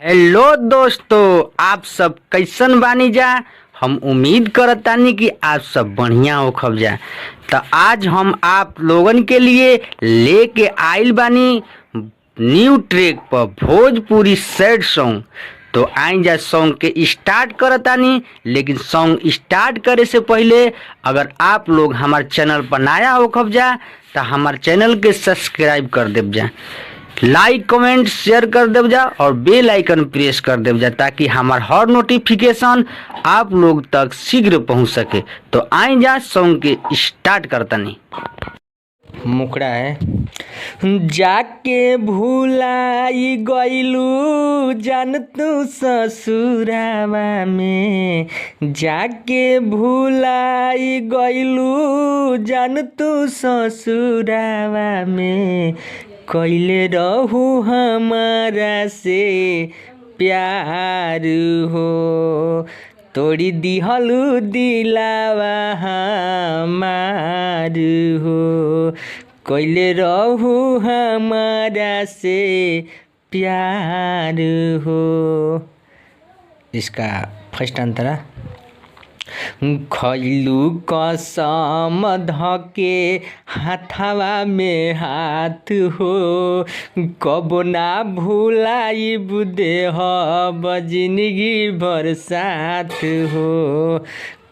Hello दोस्तों, आप सब कैसन बानी जा। हम उम्मीद करतानी कि आप सब बढ़िया होखब जा। तो आज हम आप लोगन के लिए लेके आइल बानी न्यू ट्रैक पर भोजपुरी सैड सॉन्ग। तो आई जा सॉन्ग के स्टार्ट करतानी। लेकिन सॉन्ग स्टार्ट करे से पहले अगर आप लोग हमारे चैनल पर नया होखब जा तो हमारे चैनल के सब्सक्राइब कर देव जा, लाइक कमेंट शेयर कर देव जा और बेल आइकन प्रेस कर देव जा ताकि हमार हर नोटिफिकेशन आप लोग तक शीघ्र पहुंच सके। तो आई जा सॉन्ग के स्टार्ट करतनी। मुखड़ा है। जाके भूलाई गइलू जान तू ससुरावा में, जाके भूलाई गइलू जान तू ससुरावा में, कइले रहू हमारा से प्यार हो, तोड़ी दिहलू दिलावा हमार हो, कइले रहू हमारा से प्यार हो। इसका फर्स्ट अंतरा खइलू कसम धके हाथवा में हाथ हो, कबो ना भुलाइब देहब जिंदगी भर साथ हो।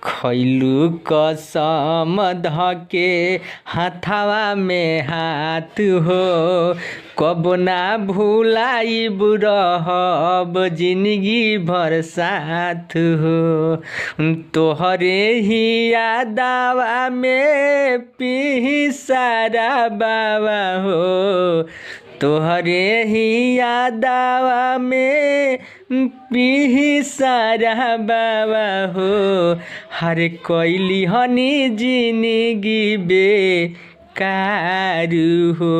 खइलू कसम धके हाथवा में हाथ हो, कबो ना भुलाइब रहब जिंदगी भर साथ हो। तोहरे ही यादवा में पी सारा बाबा हो, तोहरे ही यादवा में पी सारा बाबा हो। हर कोइली हनी जिंदगी बेकार हो,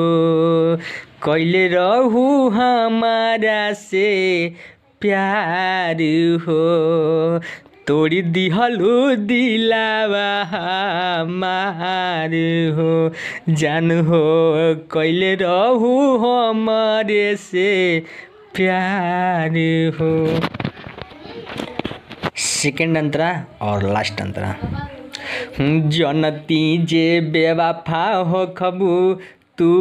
कइले रहू हमारा से प्यार हो, तोड़ी दिहलू दिलावा हमार हो। जान हो कइले रहू हमारे से प्यार हो। सेकेंड अंतरा और लास्ट अंतरा। जनती जे बेवफा हो खबू तू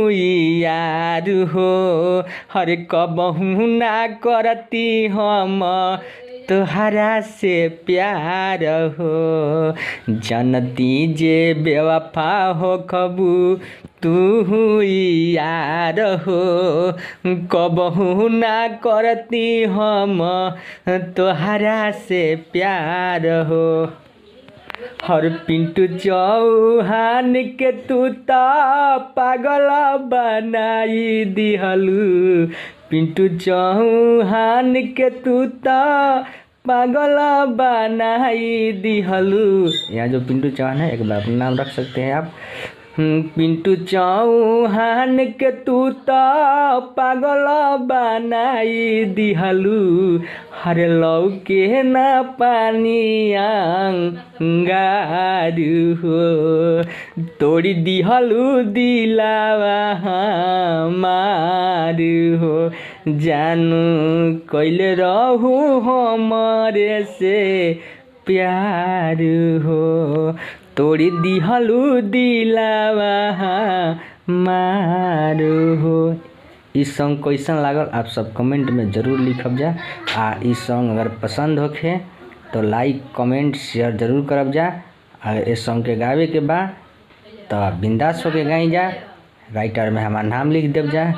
यार हो, हर कबहू ना करती हम तोहरा से प्यार हो। जनती जे बेवफा हो खबू तू यार हो, कबहू ना करती हम तोहरा से प्यार हो। हर पिंटू चौहान के तू ता पागल बनाई दिहलू, पिंटू चौहान के तू ता पागल बनाई दिहलू। यहाँ जो पिंटू चौहान है एक बार अपना नाम रख सकते हैं आप। पिंटू चौहान के तू तो पागल बनाई दिहलू, हर लौ के ना पानी अंगार हो, तोड़ी दिहलू दिलावा हमार हो। जानू कइले रहू हमारे से प्यार हो, तोड़ी दिहलू दिलावा हमार हो। इस सॉन्ग कैसन लागल आप सब कमेंट में ज़रूर लिखब जा। इस सॉन्ग अगर पसंद होखे तो लाइक कमेंट शेयर ज़रूर करब जा। अगर इस सॉन्ग के गावे के बा तो बिंदास होके गाई जा, राइटर में हमार नाम लिख देव जा।